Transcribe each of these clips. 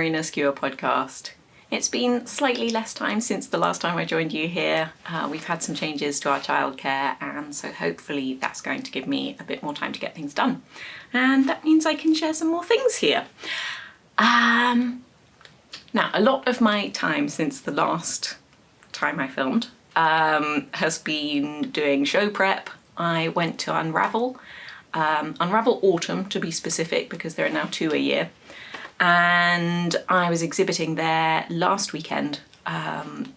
Marina Skua podcast. It's been slightly less time since the last time I joined you here. We've had some changes to our childcare, and so hopefully that's going to give me a bit more time to get things done. And that means I can share some more things here. Now, a lot of my time since the last time I filmed has been doing show prep. I went to Unravel Autumn to be specific, because there are now 2 a year. And I was exhibiting there last weekend,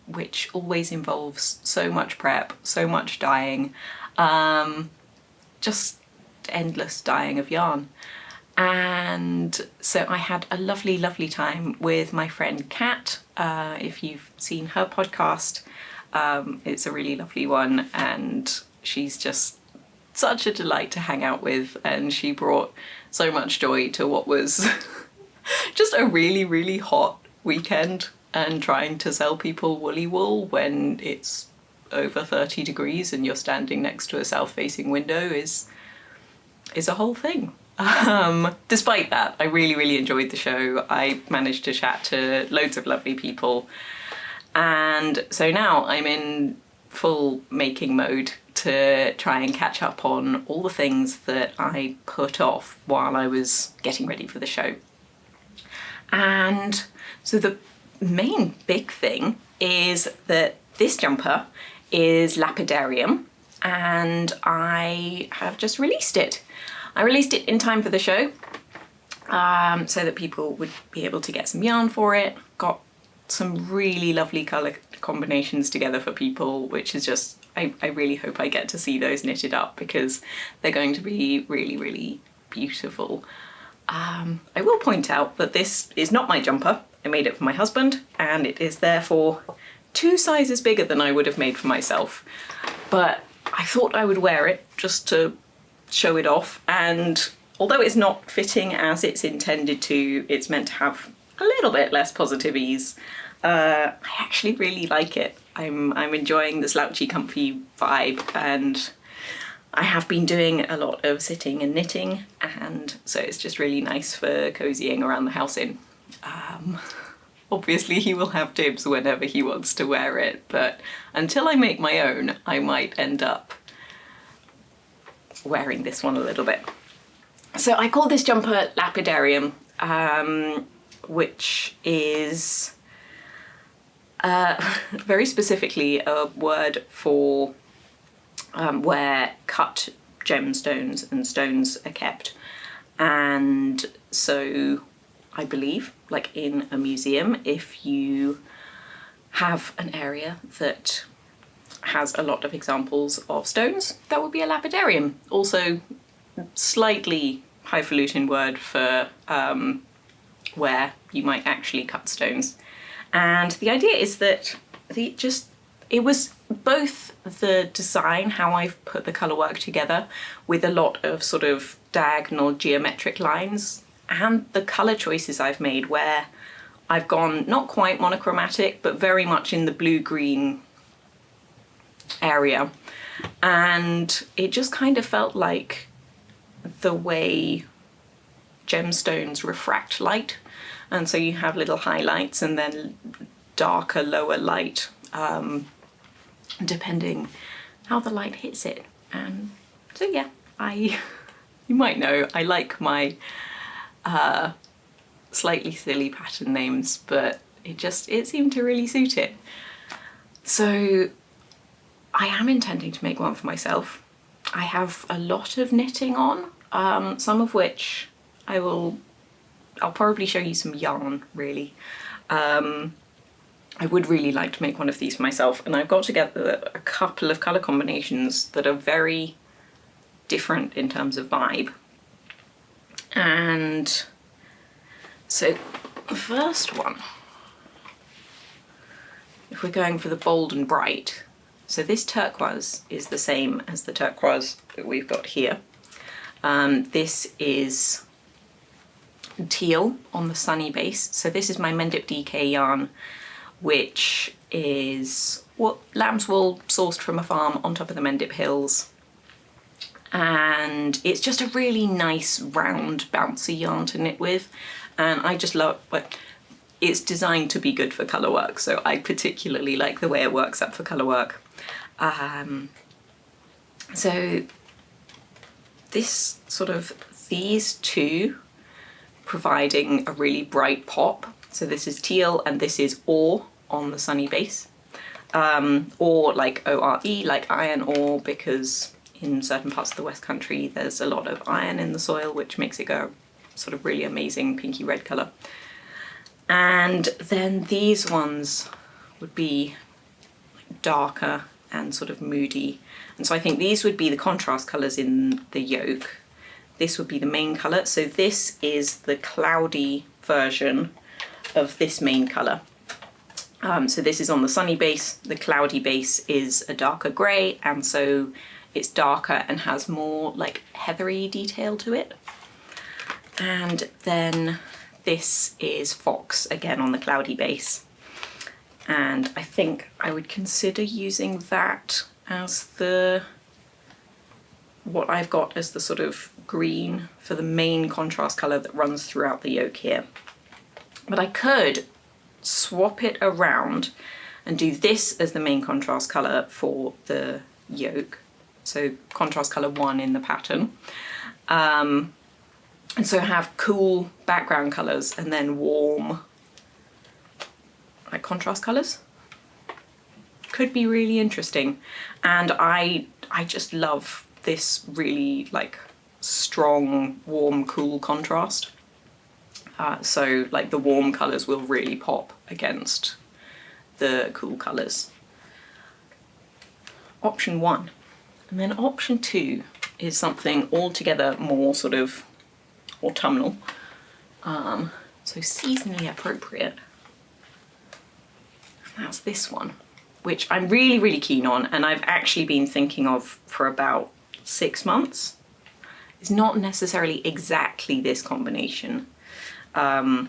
which always involves so much prep, so much dyeing, just endless dyeing of yarn. And so I had a lovely, lovely time with my friend Kat. If you've seen her podcast, it's a really lovely one, and she's just such a delight to hang out with, and she brought so much joy to what was just a really, really hot weekend, and trying to sell people woolly wool when it's over 30 degrees and you're standing next to a south-facing window is a whole thing. Despite that, I really, really enjoyed the show. I managed to chat to loads of lovely people, and so now I'm in full making mode to try and catch up on all the things that I put off while I was getting ready for the show. And so the main big thing is that this jumper is lapidarium, and I have just released it. I released it in time for the show, so that people would be able to get some yarn for it. Got some really lovely colour combinations together for people, which is just, I really hope I get to see those knitted up, because they're going to be really, really beautiful. I will point out that this is not my jumper. I made it for my husband, and it is therefore 2 sizes bigger than I would have made for myself. But I thought I would wear it just to show it off, and although it's not fitting as it's intended to, it's meant to have a little bit less positive ease. I actually really like it. I'm enjoying the slouchy, comfy vibe, and I have been doing a lot of sitting and knitting, and so it's just really nice for cozying around the house in. Obviously he will have dibs whenever he wants to wear it, but until I make my own, I might end up wearing this one a little bit. So I call this jumper lapidarium, which is very specifically a word for where cut gemstones and stones are kept. And so I believe, like in a museum, if you have an area that has a lot of examples of stones, that would be a lapidarium. Also, slightly highfalutin word for where you might actually cut stones. And the idea is that it was both the design, how I've put the colour work together with a lot of sort of diagonal geometric lines, and the colour choices I've made, where I've gone not quite monochromatic, but very much in the blue-green area. And it just kind of felt like the way gemstones refract light. And so you have little highlights and then darker lower light, depending how the light hits it. And so yeah, you might know, I like my slightly silly pattern names, but it seemed to really suit it. So I am intending to make one for myself. I have a lot of knitting on, some of which I'll probably show you some yarn, really. I would really like to make one of these for myself, and I've got together a couple of colour combinations that are very different in terms of vibe. And so the first one, if we're going for the bold and bright, so this turquoise is the same as the turquoise that we've got here. This is teal on the sunny base. So this is my Mendip DK yarn, which is lamb's wool sourced from a farm on top of the Mendip Hills. And it's just a really nice round bouncy yarn to knit with, and I just love, like, it's designed to be good for colour work, so I particularly like the way it works up for colour work. So this sort of, these two providing a really bright pop. So this is teal and this is ore on the sunny base. Ore like O-R-E, like iron ore, because in certain parts of the West Country there's a lot of iron in the soil, which makes it go sort of really amazing pinky red colour. And then these ones would be darker and sort of moody. And so I think these would be the contrast colours in the yolk. This would be the main colour. So this is the cloudy version of this main colour. So this is on the sunny base. The cloudy base is a darker grey, and so it's darker and has more like heathery detail to it. And then this is fox, again on the cloudy base. And I think I would consider using that as what I've got as the sort of green for the main contrast colour that runs throughout the yolk here. But I could swap it around and do this as the main contrast colour for the yolk. So contrast colour 1 in the pattern. And so have cool background colours and then warm like contrast colours. Could be really interesting. And I just love this really like strong, warm, cool contrast. So like the warm colours will really pop against the cool colours. Option 1. And then option 2 is something altogether more sort of autumnal, so seasonally appropriate. And that's this one, which I'm really, really keen on, and I've actually been thinking of for about 6 months. It's not necessarily exactly this combination, but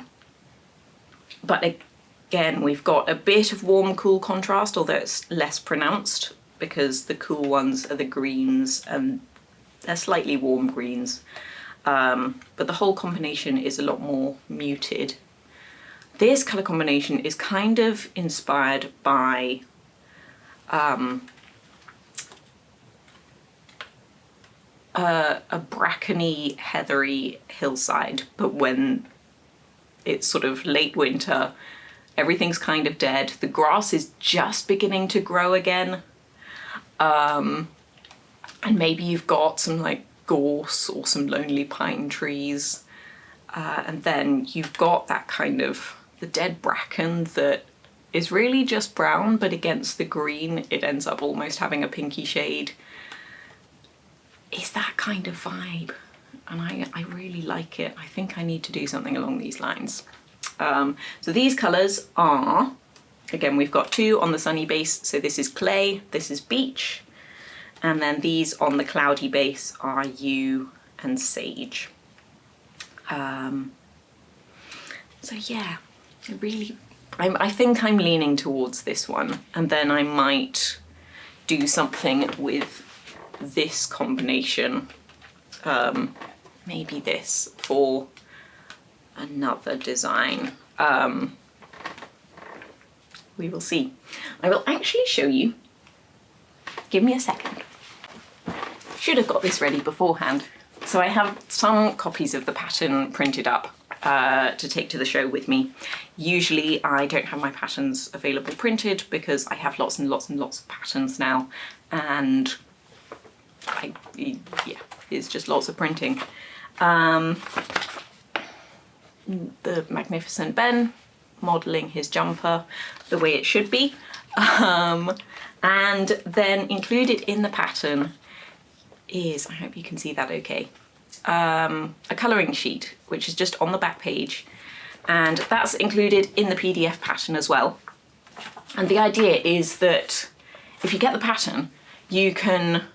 again, we've got a bit of warm, cool contrast, although it's less pronounced because the cool ones are the greens and they're slightly warm greens. But the whole combination is a lot more muted. This colour combination is kind of inspired by a brackeny, heathery hillside, but when it's sort of late winter, everything's kind of dead. The grass is just beginning to grow again. And maybe you've got some like gorse or some lonely pine trees. And then you've got that kind of the dead bracken that is really just brown, but against the green, it ends up almost having a pinky shade. It's that kind of vibe. And I really like it. I think I need to do something along these lines. So these colours are, again, we've got 2 on the sunny base. So this is clay, this is beech. And then these on the cloudy base are yew and sage. So yeah, I think I'm leaning towards this one. And then I might do something with this combination. Maybe this for another design. We will see. I will actually show you. Give me a second. Should have got this ready beforehand. So I have some copies of the pattern printed up to take to the show with me. Usually I don't have my patterns available printed because I have lots and lots and lots of patterns now, and it's just lots of printing. The Magnificent Ben modelling his jumper the way it should be. And then included in the pattern is, I hope you can see that okay, a colouring sheet, which is just on the back page. And that's included in the PDF pattern as well. And the idea is that if you get the pattern, you can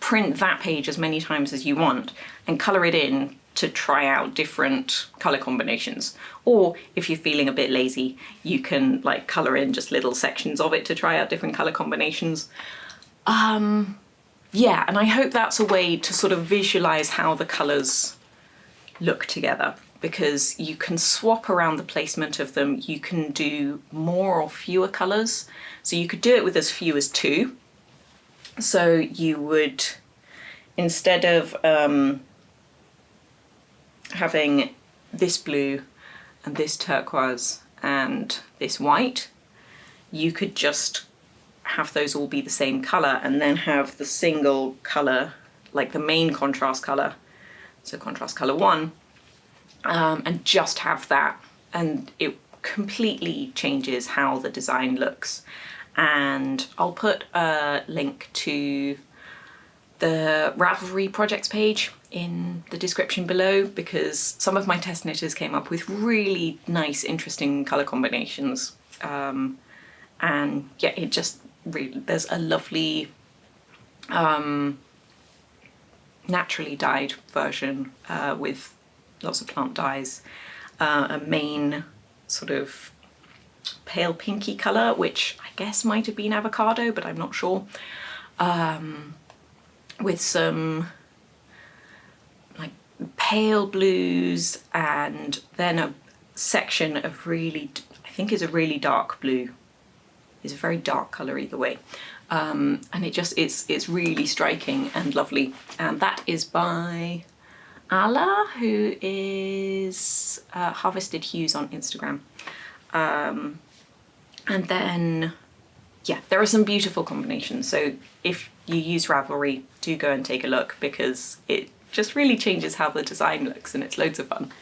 print that page as many times as you want and colour it in to try out different colour combinations. Or if you're feeling a bit lazy, you can like colour in just little sections of it to try out different colour combinations. Yeah, and I hope that's a way to sort of visualise how the colours look together. because you can swap around the placement of them. You can do more or fewer colours. So you could do it with as few as 2. So you would, instead of having this blue and this turquoise and this white, you could just have those all be the same colour and then have the single colour, like the main contrast colour, so contrast colour 1, and just have that, and it completely changes how the design looks. And I'll put a link to the Ravelry projects page in the description below, because some of my test knitters came up with really nice, interesting colour combinations. And yeah, it just really, there's a lovely naturally dyed version with lots of plant dyes, a main sort of pale pinky colour, which I guess might have been avocado, but I'm not sure, with some like pale blues, and then a section of really, I think is a really dark blue. It's a very dark colour either way, and it's really striking and lovely. And that is by Ala, who is Harvested Hues on Instagram. And then, yeah, there are some beautiful combinations. So if you use Ravelry, do go and take a look, because it just really changes how the design looks, and it's loads of fun.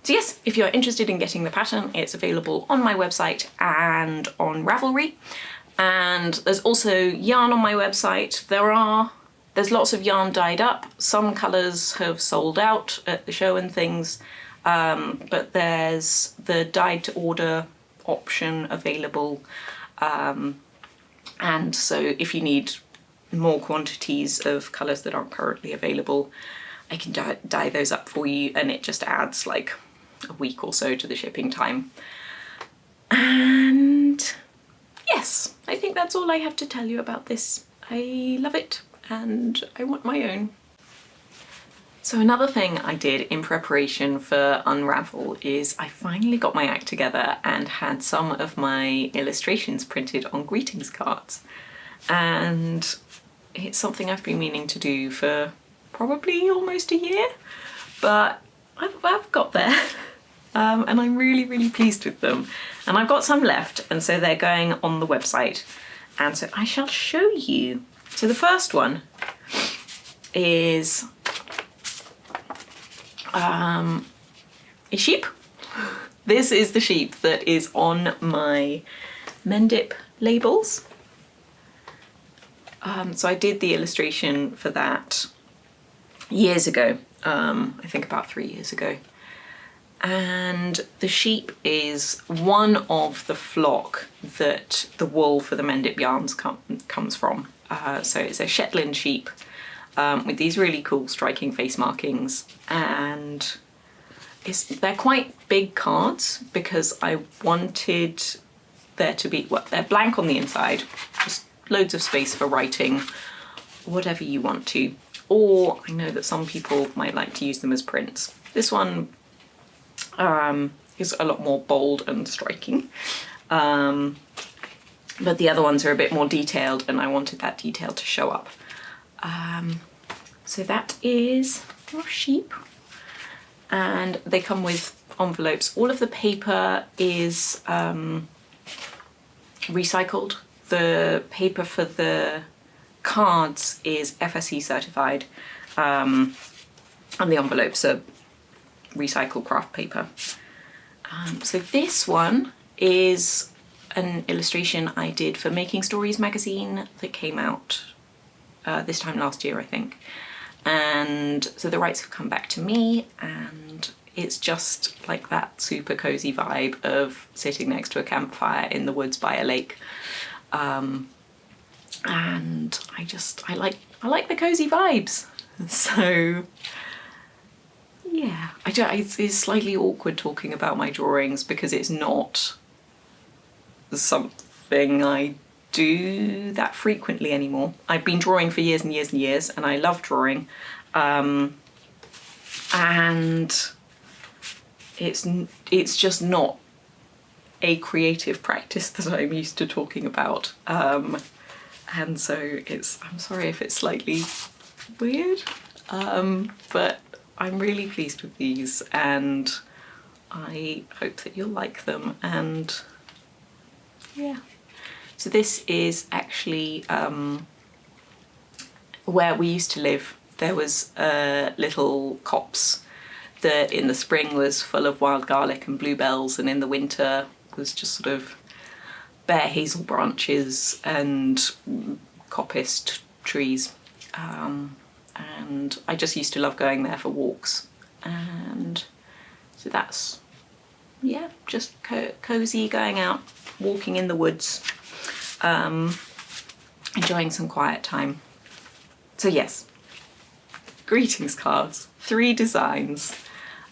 So yes, if you're interested in getting the pattern, it's available on my website and on Ravelry. And there's also yarn on my website. There's lots of yarn dyed up. Some colours have sold out at the show and things, but there's the dyed to order option available. And so if you need more quantities of colours that aren't currently available, I can dye those up for you, and it just adds like a week or so to the shipping time. And yes, I think that's all I have to tell you about this. I love it and I want my own. So another thing I did in preparation for Unravel is I finally got my act together and had some of my illustrations printed on greetings cards. And it's something I've been meaning to do for probably almost a year, but I've got there. And I'm really, really pleased with them. And I've got some left, and so they're going on the website. And so I shall show you. So the first one is a sheep. This is the sheep that is on my Mendip labels. So I did the illustration for that years ago, I think about 3 years ago. And the sheep is one of the flock that the wool for the Mendip yarns comes from. So it's a Shetland sheep with these really cool striking face markings, and they're quite big cards because I wanted there to be, well, they're blank on the inside, just loads of space for writing, whatever you want to. Or I know that some people might like to use them as prints. This one is a lot more bold and striking, but the other ones are a bit more detailed, and I wanted that detail to show up. So that is your sheep, and they come with envelopes. All of the paper is recycled. The paper for the cards is FSC certified, and the envelopes are recycled craft paper. So this one is an illustration I did for Making Stories magazine that came out this time last year, I think. And so the rights have come back to me, and it's just like that super cozy vibe of sitting next to a campfire in the woods by a lake. And I like the cozy vibes. So yeah, it's slightly awkward talking about my drawings because it's not something I do that frequently anymore. I've been drawing for years and years and years, and I love drawing. and it's just not a creative practice that I'm used to talking about. And so I'm sorry if it's slightly weird, but I'm really pleased with these, and I hope that you'll like them. And yeah, so this is actually where we used to live. There was a little copse that in the spring was full of wild garlic and bluebells, and in the winter was just sort of bare hazel branches and coppiced trees. And I just used to love going there for walks. And so that's, yeah, just cozy, going out, walking in the woods, enjoying some quiet time. So yes, greetings cards, 3 designs.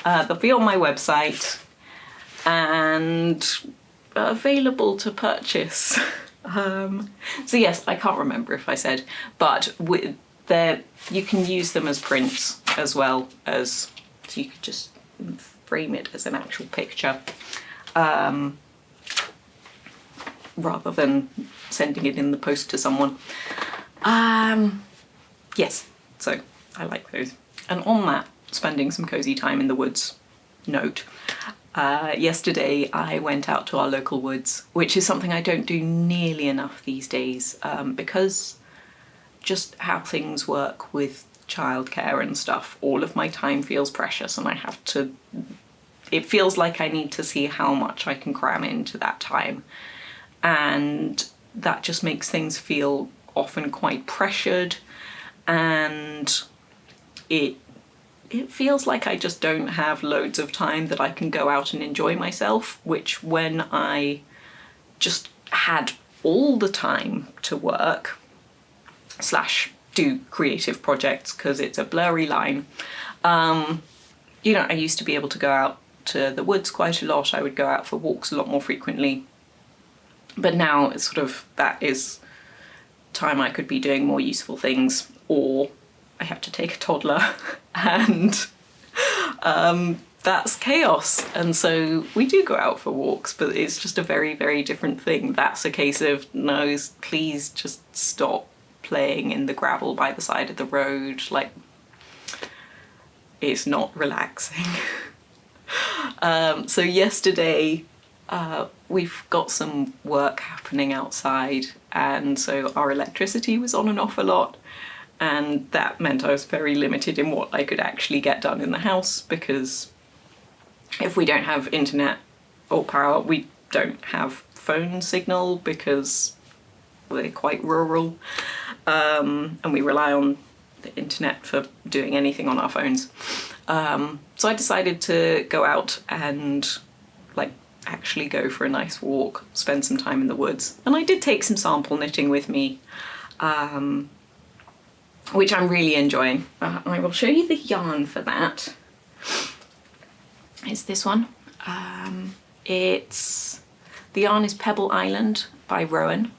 They'll be on my website and available to purchase. So yes, I can't remember if I said, but you can use them as prints as well as, so you could just frame it as an actual picture, rather than sending it in the post to someone. Yes, so I like those. And on that, spending some cozy time in the woods note, yesterday I went out to our local woods, which is something I don't do nearly enough these days, because just how things work with childcare and stuff, all of my time feels precious, and it feels like I need to see how much I can cram into that time. And that just makes things feel often quite pressured, and it feels like I just don't have loads of time that I can go out and enjoy myself, which when I just had all the time to work / do creative projects, because it's a blurry line. I used to be able to go out to the woods quite a lot. I would go out for walks a lot more frequently. But now it's sort of, that is time I could be doing more useful things, or I have to take a toddler and that's chaos. And so we do go out for walks, but it's just a very, very different thing. That's a case of, no, please just stop playing in the gravel by the side of the road. Like, it's not relaxing. So yesterday we've got some work happening outside, and so our electricity was on and off a lot, and that meant I was very limited in what I could actually get done in the house, because if we don't have internet or power, we don't have phone signal because we're quite rural, and we rely on the internet for doing anything on our phones. So I decided to go out and actually go for a nice walk, spend some time in the woods. And I did take some sample knitting with me, which I'm really enjoying. I will show you the yarn for that. It's this one. The yarn is Pebble Island by Rowan.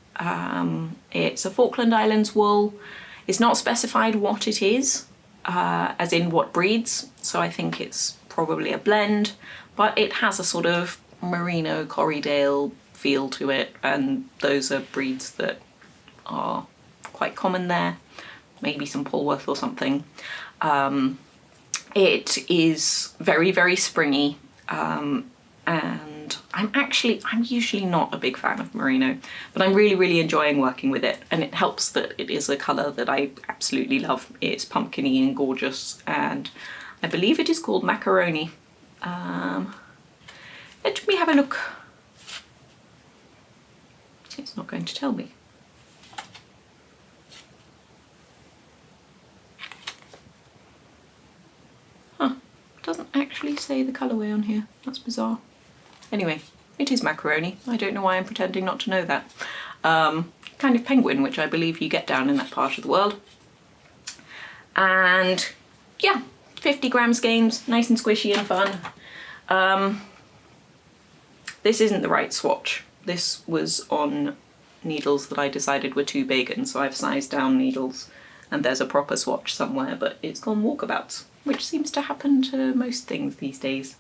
It's a Falkland Islands wool. It's not specified what it is, as in what breeds, so I think it's probably a blend, but it has a sort of Merino Corriedale feel to it, and those are breeds that are quite common there, maybe some Polworth or something. It is very, very springy, and I'm usually not a big fan of merino, but I'm really, really enjoying working with it, and it helps that it is a colour that I absolutely love. It's pumpkiny and gorgeous, and I believe it is called macaroni. Let me have a look. It's not going to tell me. Huh, doesn't actually say the colourway on here. That's bizarre. Anyway, it is macaroni. I don't know why I'm pretending not to know that. Kind of penguin, which I believe you get down in that part of the world. And yeah, 50 gram skeins, nice and squishy and fun. This isn't the right swatch. This was on needles that I decided were too big, and so I've sized down needles, and there's a proper swatch somewhere, but it's gone walkabouts. which seems to happen to most things these days.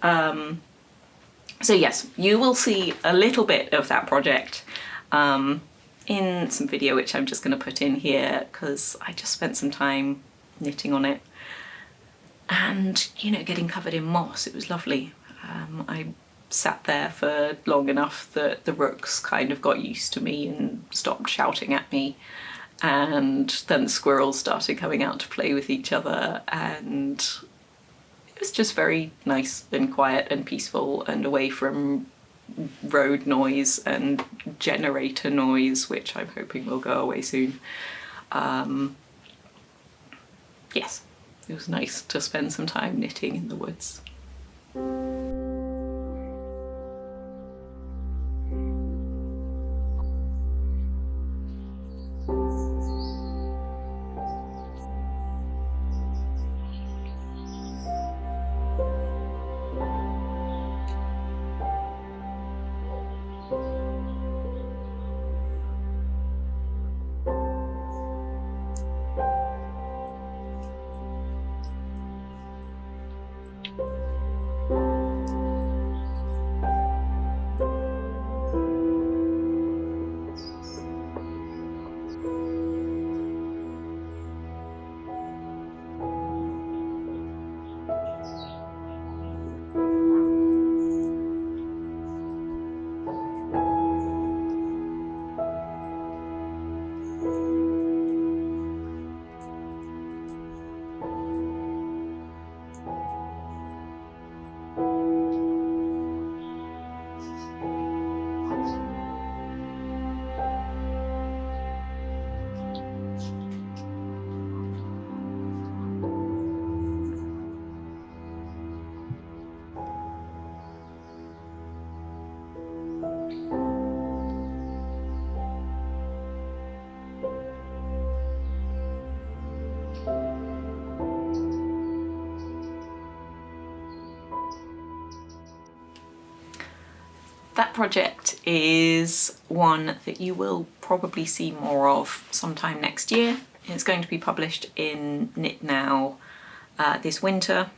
So yes, you will see a little bit of that project in some video, which I'm just going to put in here because I just spent some time knitting on it and, you know, getting covered in moss. It was lovely. I sat there for long enough that the rooks kind of got used to me and stopped shouting at me, and then the squirrels started coming out to play with each other, and it was just very nice and quiet and peaceful and away from road noise and generator noise, which I'm hoping will go away soon. Yes, it was nice to spend some time knitting in the woods. That project is one that you will probably see more of sometime next year. It's going to be published in Knit Now this winter,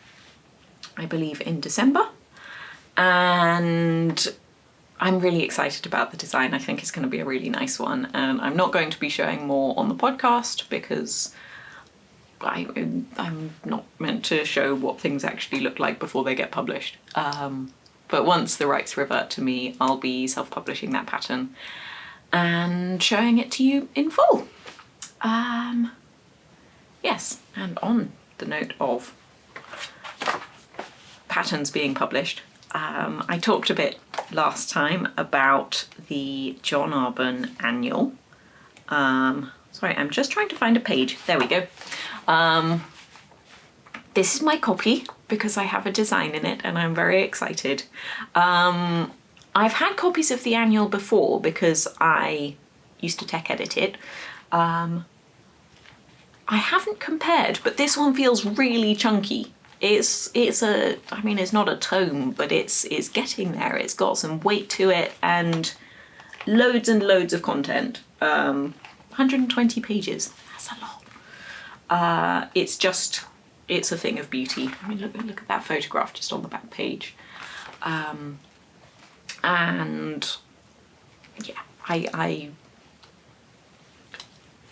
I believe in December, and I'm really excited about the design. I think it's going to be a really nice one, and I'm not going to be showing more on the podcast because I'm not meant to show what things actually look like before they get published. But once the rights revert to me, I'll be self-publishing that pattern and showing it to you in full. Yes, and on the note of patterns being published, I talked a bit last time about the John Arbon annual. Sorry, I'm just trying to find a page. There we go. This is my copy because I have a design in it and I'm very excited. I've had copies of the annual before because I used to tech edit it. I haven't compared, but this one feels really chunky. It's not a tome, but it's getting there. It's got some weight to it and loads of content. 120 pages, that's a lot. It's a thing of beauty. I mean, look at that photograph just on the back page. And yeah, I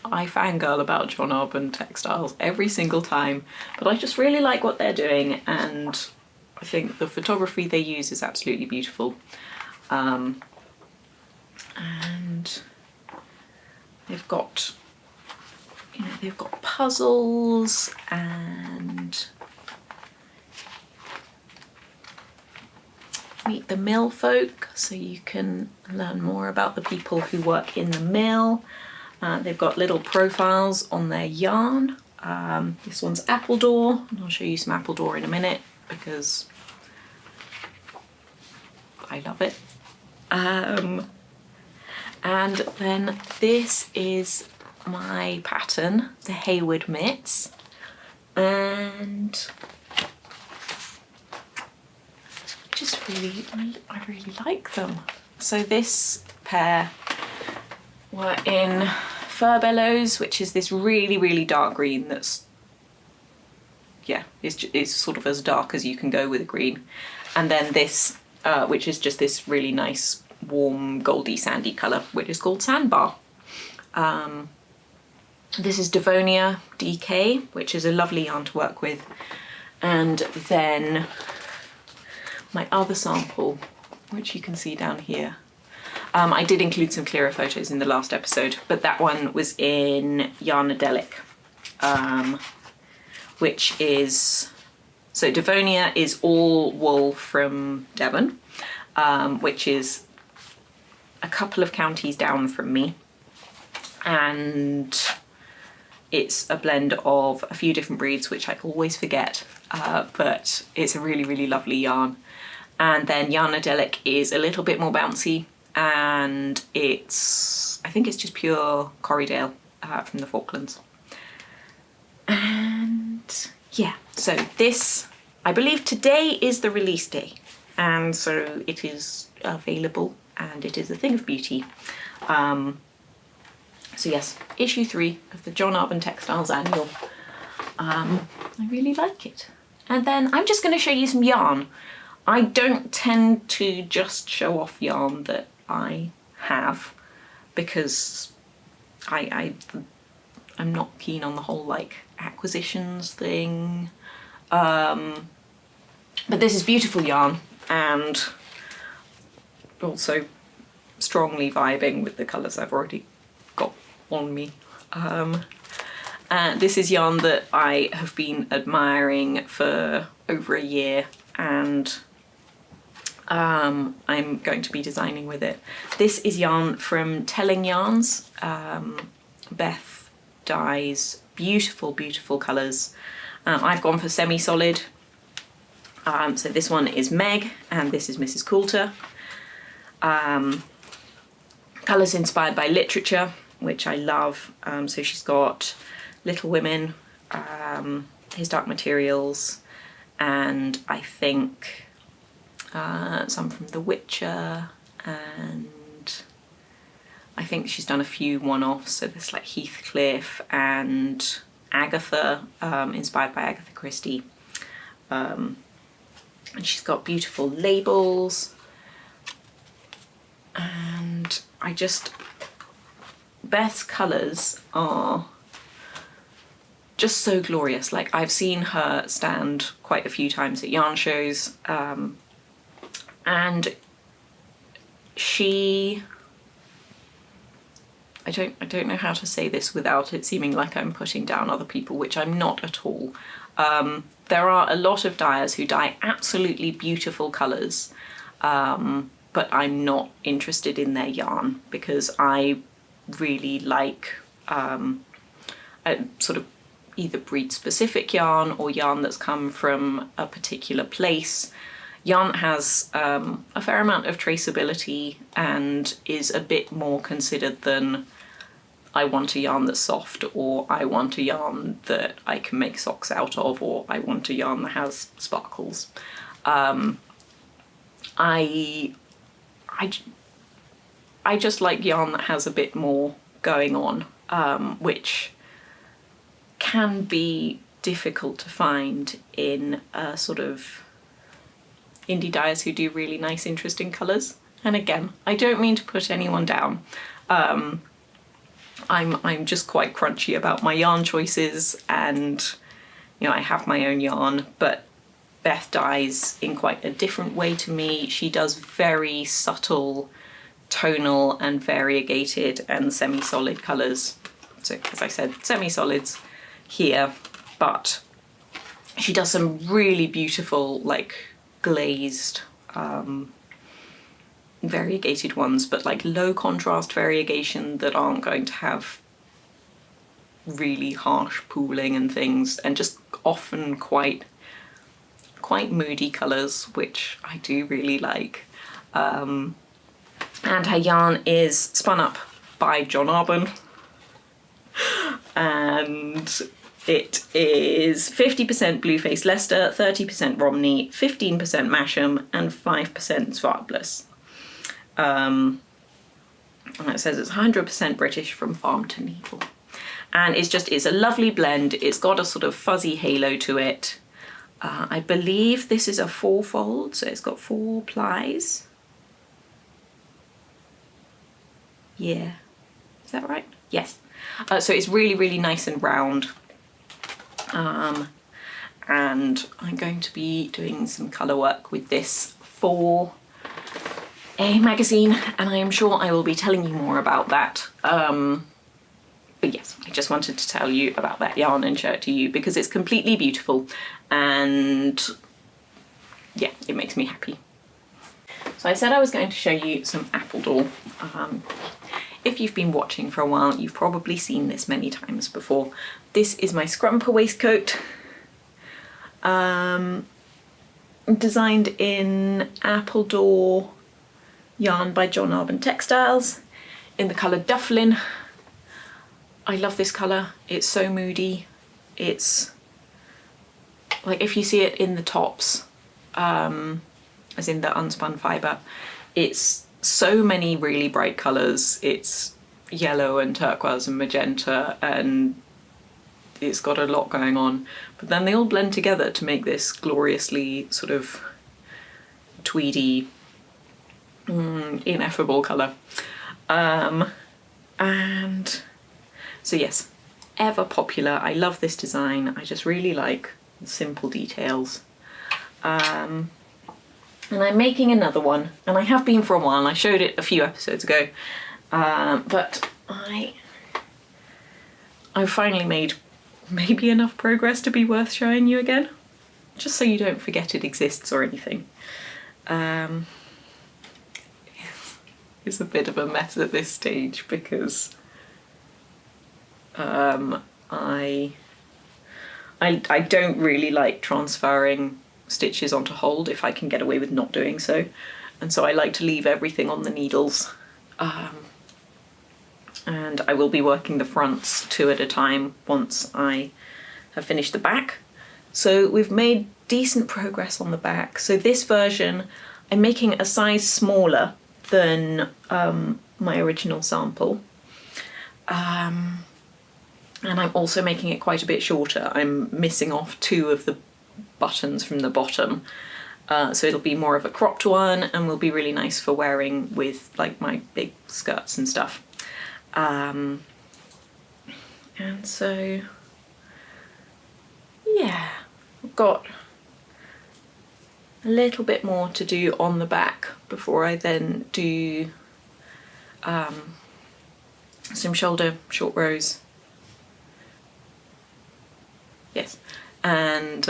fangirl about John Arbon textiles every single time, but I just really like what they're doing, and I think the photography they use is absolutely beautiful. And they've got puzzles and meet the mill folk, so you can learn more about the people who work in the mill. They've got little profiles on their yarn. This one's Appledore, and I'll show you some Appledore in a minute because I love it. And then this is my pattern, the Hayward mitts, and I really like them. So this pair were in Fur Bellows, which is this really dark green that's yeah, it's sort of as dark as you can go with a green. And then this, which is just this really nice warm goldy sandy colour, which is called Sandbar. This is Devonia DK, which is a lovely yarn to work with. And then my other sample, which you can see down here. I did include some clearer photos in the last episode, but that one was in Yarnadelic, which is, so Devonia is all wool from Devon, which is a couple of counties down from me, and it's a blend of a few different breeds, which I always forget, but it's a really, really lovely yarn. And then Yarnadelic is a little bit more bouncy, and I think it's just pure Corriedale from the Falklands. And yeah, so this, I believe today is the release day, and so it is available and it is a thing of beauty. So yes, issue 3 of the John Arbon Textiles Annual. I really like it. And then I'm just going to show you some yarn. I don't tend to just show off yarn that I have, because I'm not keen on the whole like acquisitions thing. But this is beautiful yarn, and also strongly vibing with the colours I've already got on me. This is yarn that I have been admiring for over a year, and I'm going to be designing with it. This is yarn from Telling Yarns. Beth dyes beautiful, beautiful colours. I've gone for semi-solid. So this one is Meg, and this is Mrs. Coulter. Colours inspired by literature, which I love. So she's got Little Women, His Dark Materials, and I think some from The Witcher, and I think she's done a few one-offs, so there's like Heathcliff and Agatha, inspired by Agatha Christie. And she's got beautiful labels, and Beth's colours are just so glorious. Like, I've seen her stand quite a few times at yarn shows, and I don't know how to say this without it seeming like I'm putting down other people, which I'm not at all. There are a lot of dyers who dye absolutely beautiful colours, but I'm not interested in their yarn, because I really like a sort of either breed-specific yarn or yarn that's come from a particular place. Yarn that has a fair amount of traceability and is a bit more considered than I want a yarn that's soft, or I want a yarn that I can make socks out of, or I want a yarn that has sparkles. I just like yarn that has a bit more going on, which can be difficult to find in sort of indie dyers who do really nice, interesting colours. And again, I don't mean to put anyone down. I'm just quite crunchy about my yarn choices, and you know, I have my own yarn, but Beth dyes in quite a different way to me. She does very subtle, tonal and variegated and semi-solid colours. So as I said, semi-solids here, but she does some really beautiful, like, glazed variegated ones, but like low contrast variegation that aren't going to have really harsh pooling and things, and just often quite moody colours, which I do really like. And her yarn is spun up by John Arbon, and it is 50% Blueface Leicester, 30% Romney, 15% Masham, and 5% Swartbliss. And it says it's 100% British from farm to needle. And it's a lovely blend. It's got a sort of fuzzy halo to it. I believe this is a 4-fold, so it's got 4 plies. Yeah, is that right? Yes. So it's really, really nice and round. And I'm going to be doing some colour work with this for a magazine, and I am sure I will be telling you more about that. But yes, I just wanted to tell you about that yarn and show it to you because it's completely beautiful, and yeah, it makes me happy. So I said I was going to show you some Appledore. If you've been watching for a while, you've probably seen this many times before. This is my scrumper waistcoat. Designed in Appledore yarn by John Arbon Textiles in the colour Dufflin. I love this colour. It's so moody. It's like, if you see it in the tops, as in the unspun fibre, it's so many really bright colours. It's yellow and turquoise and magenta, and it's got a lot going on, but then they all blend together to make this gloriously sort of tweedy, ineffable colour. And so yes, ever popular. I love this design. I just really like the simple details. And I'm making another one, and I have been for a while. I showed it a few episodes ago, but I've finally made maybe enough progress to be worth showing you again, just so you don't forget it exists or anything. It's a bit of a mess at this stage because I don't really like transferring stitches onto hold if I can get away with not doing so, and so I like to leave everything on the needles. And I will be working the fronts 2 at a time once I have finished the back. So we've made decent progress on the back. So this version, I'm making a size smaller than my original sample. And I'm also making it quite a bit shorter. I'm missing off 2 of the buttons from the bottom. So it'll be more of a cropped one and will be really nice for wearing with like my big skirts and stuff. And so, yeah, I've got a little bit more to do on the back before I then do some shoulder short rows. Yes, and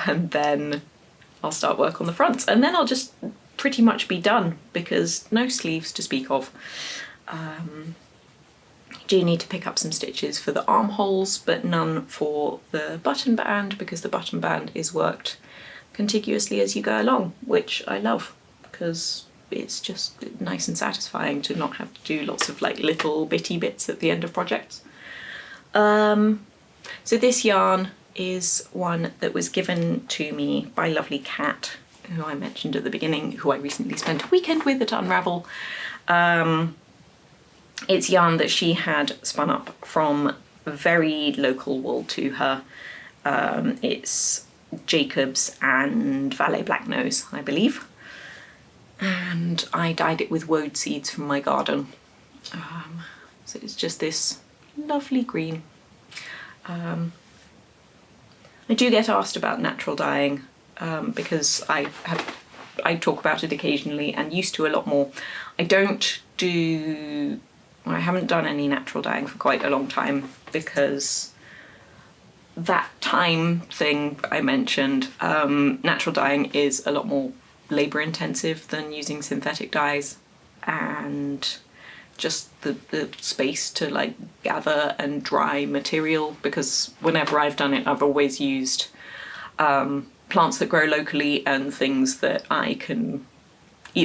then I'll start work on the fronts, and then I'll just pretty much be done because no sleeves to speak of. Do need to pick up some stitches for the armholes, but none for the button band because the button band is worked contiguously as you go along, which I love because it's just nice and satisfying to not have to do lots of like little bitty bits at the end of projects. So this yarn is one that was given to me by lovely Kat, who I mentioned at the beginning, who I recently spent a weekend with at Unravel. It's yarn that she had spun up from very local wool to her. It's Jacobs and Valet Blacknose, I believe. And I dyed it with woad seeds from my garden. So it's just this lovely green. I do get asked about natural dyeing because I talk about it occasionally and used to a lot more. I haven't done any natural dyeing for quite a long time because that time thing I mentioned, natural dyeing is a lot more labour intensive than using synthetic dyes, and just the space to like gather and dry material, because whenever I've done it I've always used plants that grow locally and things that I can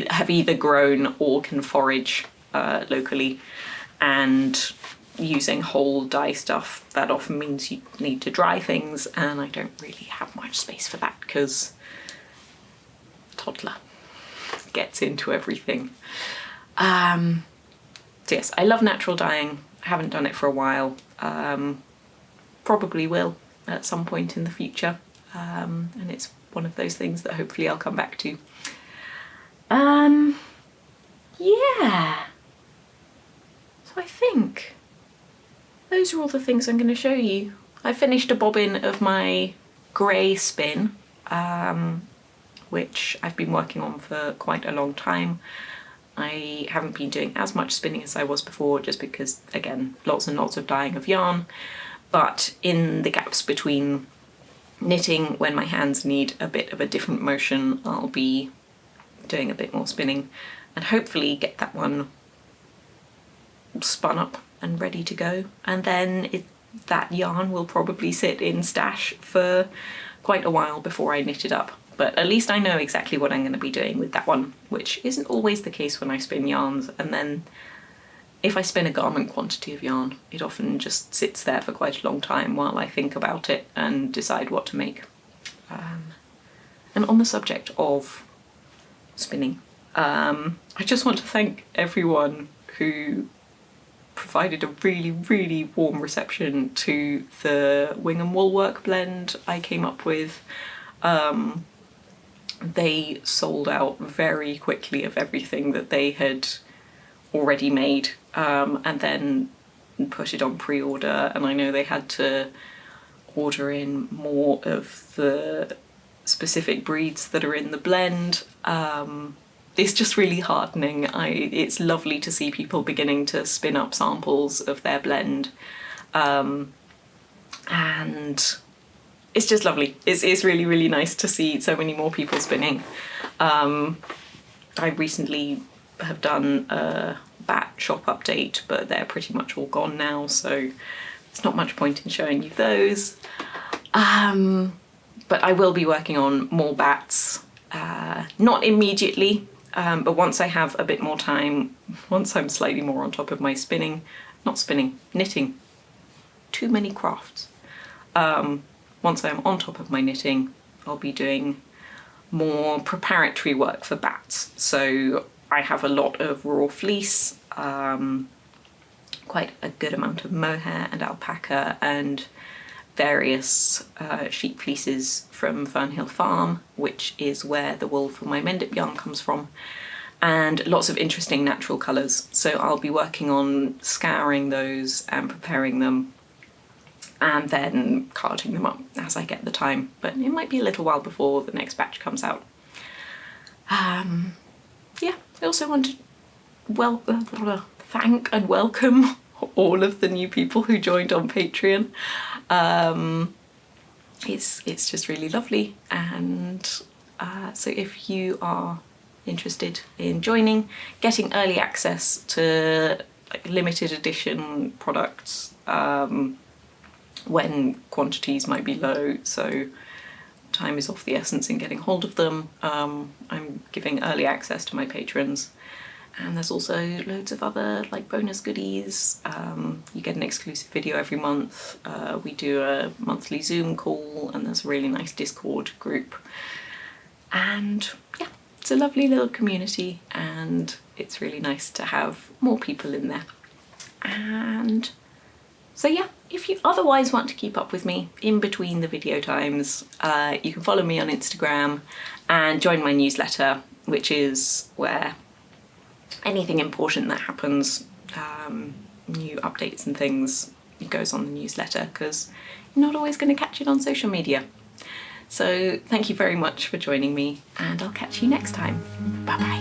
have either grown or can forage locally, and using whole dye stuff, that often means you need to dry things, and I don't really have much space for that because toddler gets into everything. So yes, I love natural dyeing. haven't done it for a while. Probably will at some point in the future, and it's one of those things that hopefully I'll come back to. Yeah, so I think those are all the things I'm going to show you. I finished a bobbin of my grey spin, which I've been working on for quite a long time. I haven't been doing as much spinning as I was before, just because, again, lots and lots of dyeing of yarn. But in the gaps between knitting, when my hands need a bit of a different motion, I'll be doing a bit more spinning and hopefully get that one spun up and ready to go. And then that yarn will probably sit in stash for quite a while before I knit it up. But at least I know exactly what I'm going to be doing with that one, which isn't always the case when I spin yarns. And then if I spin a garment quantity of yarn, it often just sits there for quite a long time while I think about it and decide what to make. And on the subject of spinning, I just want to thank everyone who provided a really, really warm reception to the wing and wool work blend I came up with. They sold out very quickly of everything that they had already made, and then put it on pre-order, and I know they had to order in more of the specific breeds that are in the blend. It's just really heartening. It's lovely to see people beginning to spin up samples of their blend, and it's just lovely. It's really, really nice to see so many more people spinning. I recently have done a bat shop update, but they're pretty much all gone now, so there's not much point in showing you those. But I will be working on more bats, not immediately, but once I have a bit more time, once I'm slightly more on top of my knitting, too many crafts. Once I'm on top of my knitting, I'll be doing more preparatory work for bats. So I have a lot of raw fleece, quite a good amount of mohair and alpaca, and various sheep fleeces from Fernhill Farm, which is where the wool for my Mendip yarn comes from, and lots of interesting natural colours. So I'll be working on scouring those and preparing them, and then carding them up as I get the time, but it might be a little while before the next batch comes out. Yeah, I also want to thank and welcome all of the new people who joined on Patreon. It's just really lovely, and so if you are interested in joining, getting early access to limited edition products, when quantities might be low, so time is of the essence in getting hold of them. I'm giving early access to my patrons, and there's also loads of other bonus goodies. You get an exclusive video every month. We do a monthly Zoom call, and there's a really nice Discord group. And yeah, it's a lovely little community, and it's really nice to have more people in there. And so yeah, if you otherwise want to keep up with me in between the video times, you can follow me on Instagram and join my newsletter, which is where anything important that happens, new updates and things, goes on the newsletter, because you're not always going to catch it on social media. So thank you very much for joining me, and I'll catch you next time. Bye bye.